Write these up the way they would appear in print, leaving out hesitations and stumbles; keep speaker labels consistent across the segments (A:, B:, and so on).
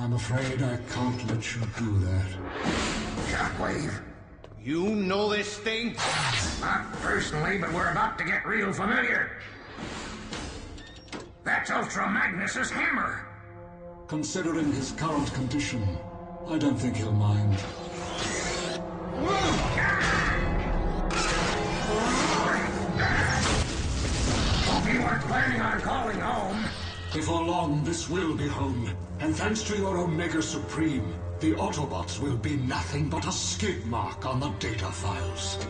A: I'm afraid I can't let you do that.
B: Shockwave.
C: You know this thing?
B: Not personally, but we're about to get real familiar. That's Ultra Magnus's hammer.
A: Considering his current condition, I don't think he'll mind.
B: We weren't planning on calling home.
A: Before long, this will be home. And thanks to your Omega Supreme, the Autobots will be nothing but a skid mark on the data files.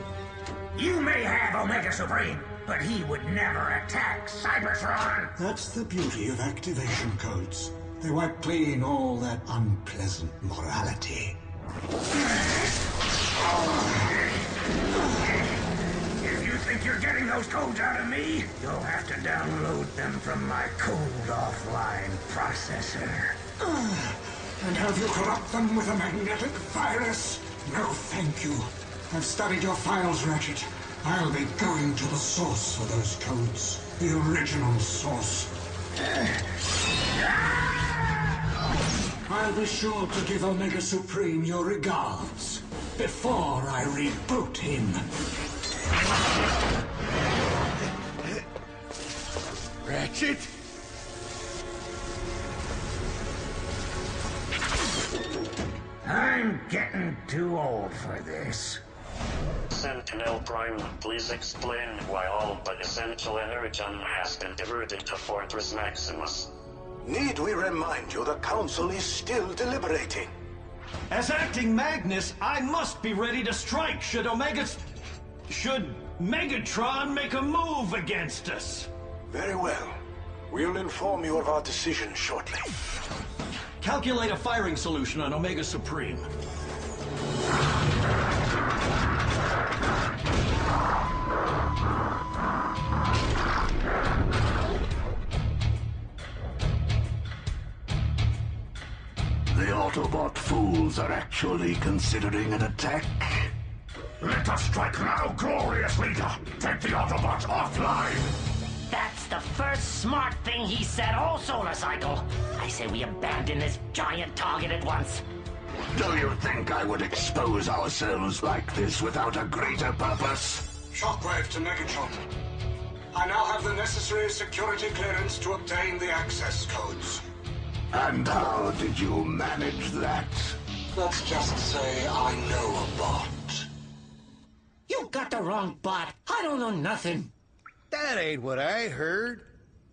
B: You may have Omega Supreme, but he would never attack Cybertron.
A: That's the beauty of activation codes. They wipe clean all that unpleasant morality.
B: If you think you're getting those codes out of me, you'll have to download them from my cold offline processor.
A: And have you corrupt them with a magnetic virus? No, thank you. I've studied your files, Ratchet. I'll be going to the source for those codes. The original source. I'll be sure to give Omega Supreme your regards before I reboot him.
C: Ratchet?
B: I'm getting too old for this.
D: Sentinel Prime, please explain why all but essential energon has been diverted to Fortress Maximus.
E: Need we remind you the Council is still deliberating?
F: As acting Magnus, I must be ready to strike should Megatron make a move against us.
E: Very well. We'll inform you of our decision shortly.
F: Calculate a firing solution on Omega Supreme.
G: The Autobot fools are actually considering an attack.
B: Let us strike now, glorious leader! Take the Autobots offline!
H: That's the first smart thing he said all solar cycle. I say we abandon this giant target at once.
G: Do you think I would expose ourselves like this without a greater purpose?
A: Shockwave to Megatron. I now have the necessary security clearance to obtain the access codes.
G: And how did you manage that?
A: Let's just say I know a bot.
H: You got the wrong bot. I don't know nothing.
C: That ain't what I heard.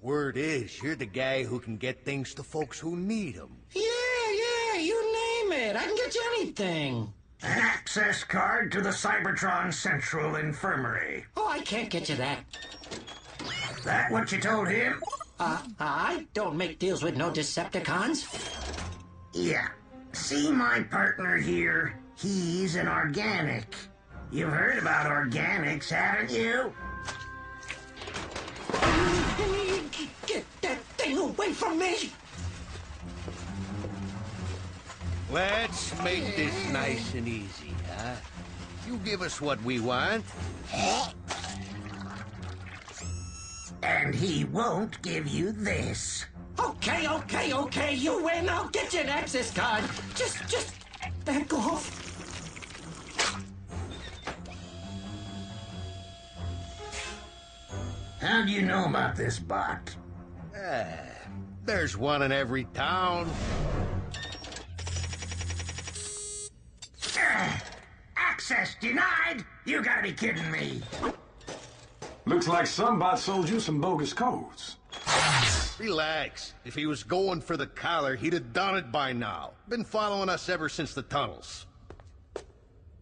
C: Word is, you're the guy who can get things to folks who need them.
H: Yeah, you name it. I can get you anything.
B: An access card to the Cybertron Central Infirmary.
H: Oh, I can't get you that.
B: That what you told him?
H: I don't make deals with no Decepticons.
B: Yeah. See my partner here? He's an organic. You've heard about organics, haven't you?
H: Get that thing away from me!
C: Let's make this nice and easy, huh? You give us what we want.
B: And he won't give you this.
H: Okay, you win. I'll get you an access card. Just back off.
B: How do you know about this bot?
C: There's one in every town.
B: Access denied? You gotta be kidding me.
I: Looks like some bot sold you some bogus codes.
C: Relax. If he was going for the collar, he'd have done it by now. Been following us ever since the tunnels.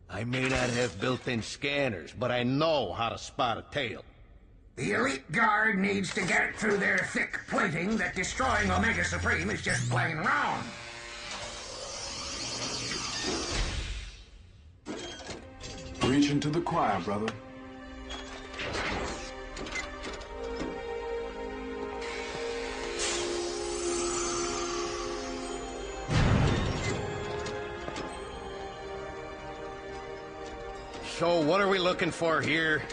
C: I may not have built-in scanners, but I know how to spot a tail.
B: The elite guard needs to get it through their thick plating that destroying Omega Supreme is just plain wrong.
I: Reach into the choir, brother.
C: So what are we looking for here?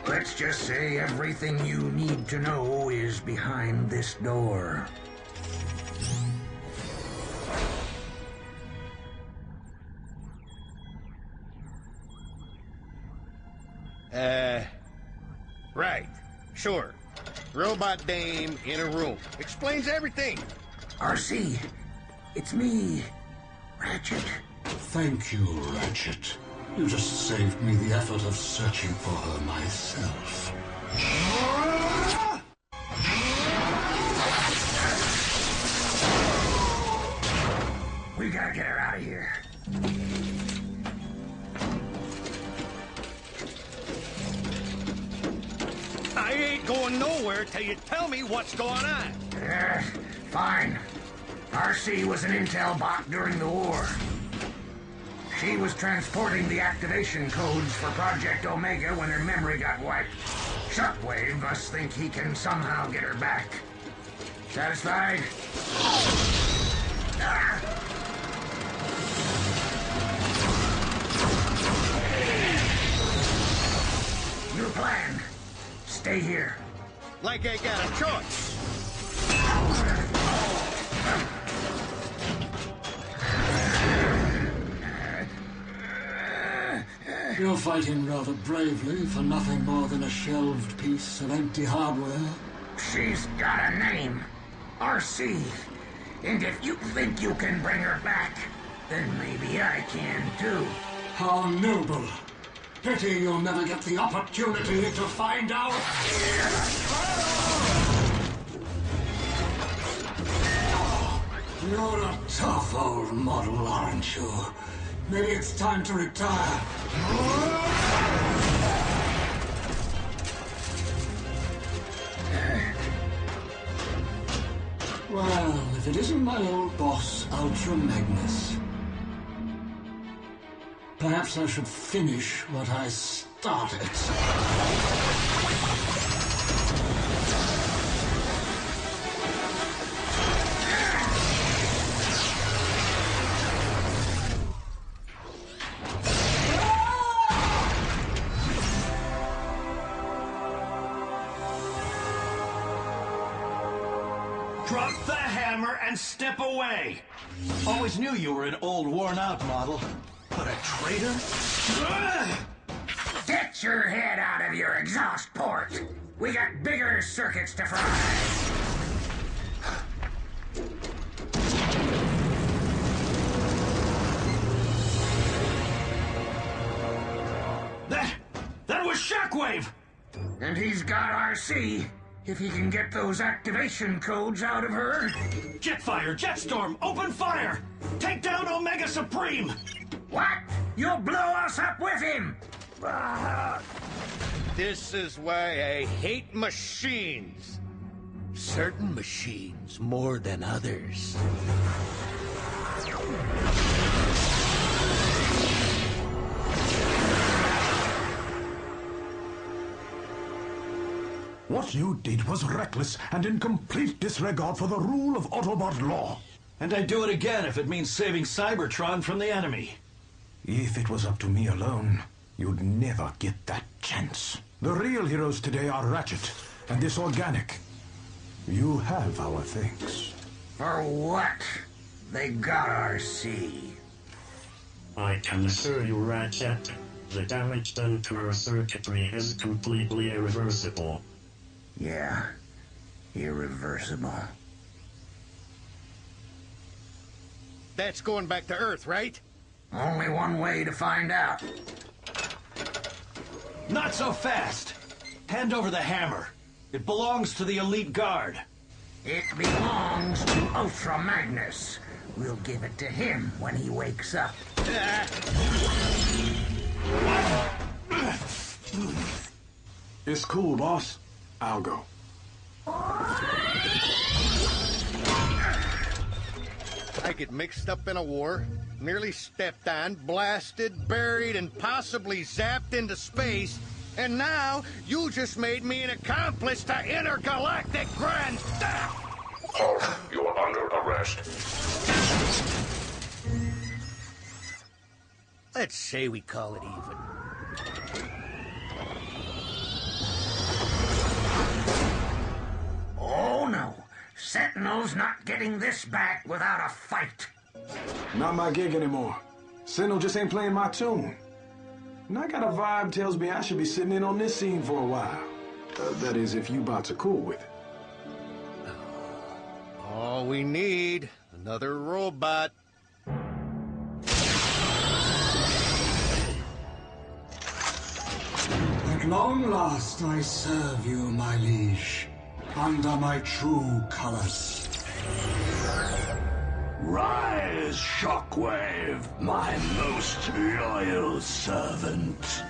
B: Let's just say everything you need to know is behind this door.
C: Right. Sure. Robot dame in a room. Explains everything.
B: RC, it's me, Ratchet.
A: Thank you, Ratchet. You just saved me the effort of searching for her myself.
B: We gotta get her out of here.
C: I ain't going nowhere till you tell me what's going on.
B: Fine. RC was an intel bot during the war. She was transporting the activation codes for Project Omega when her memory got wiped. Shockwave must think he can somehow get her back. Satisfied? Ah! New plan. Stay here.
C: Like I got a choice.
A: You're fighting rather bravely for nothing more than a shelved piece of empty hardware.
B: She's got a name. RC. And if you think you can bring her back, then maybe I can too.
A: How noble. Pity you'll never get the opportunity to find out. You're a tough old model, aren't you? Maybe it's time to retire. Well, if it isn't my old boss, Ultra Magnus. Perhaps I should finish what I started.
F: Drop the hammer and step away. Always knew you were an old, worn-out model. But a traitor?
B: Get your head out of your exhaust port. We got bigger circuits to fry.
F: That was Shockwave!
B: And he's got RC. If he can get those activation codes out of her.
F: Jetfire, Jetstorm, open fire! Take down Omega Supreme!
B: What? You'll blow us up with him!
C: This is why I hate machines. Certain machines more than others.
E: What you did was reckless and in complete disregard for the rule of Autobot law.
F: And I'd do it again if it means saving Cybertron from the enemy.
E: If it was up to me alone, you'd never get that chance. The real heroes today are Ratchet and this organic. You have our thanks.
B: For what? They got RC.
D: I can assure you, Ratchet, the damage done to our circuitry is completely irreversible.
B: Yeah, irreversible.
C: That's going back to Earth, right?
B: Only one way to find out.
F: Not so fast! Hand over the hammer. It belongs to the Elite Guard.
B: It belongs to Ultra Magnus. We'll give it to him when he wakes up.
I: It's cool, boss. I'll go.
C: I get mixed up in a war, nearly stepped on, blasted, buried, and possibly zapped into space, and now you just made me an accomplice to intergalactic grand theft!
G: Hulk, you are under arrest.
C: Let's say we call it even.
B: Oh no, Sentinel's not getting this back without a fight.
I: Not my gig anymore. Sentinel just ain't playing my tune.
E: And I got a vibe tells me I should be sitting in on this scene for a while. That is, if you bots are cool with it.
C: All we need, another robot.
A: At long last I serve you, my liege, under my true colors.
G: Rise, Shockwave, my most loyal servant.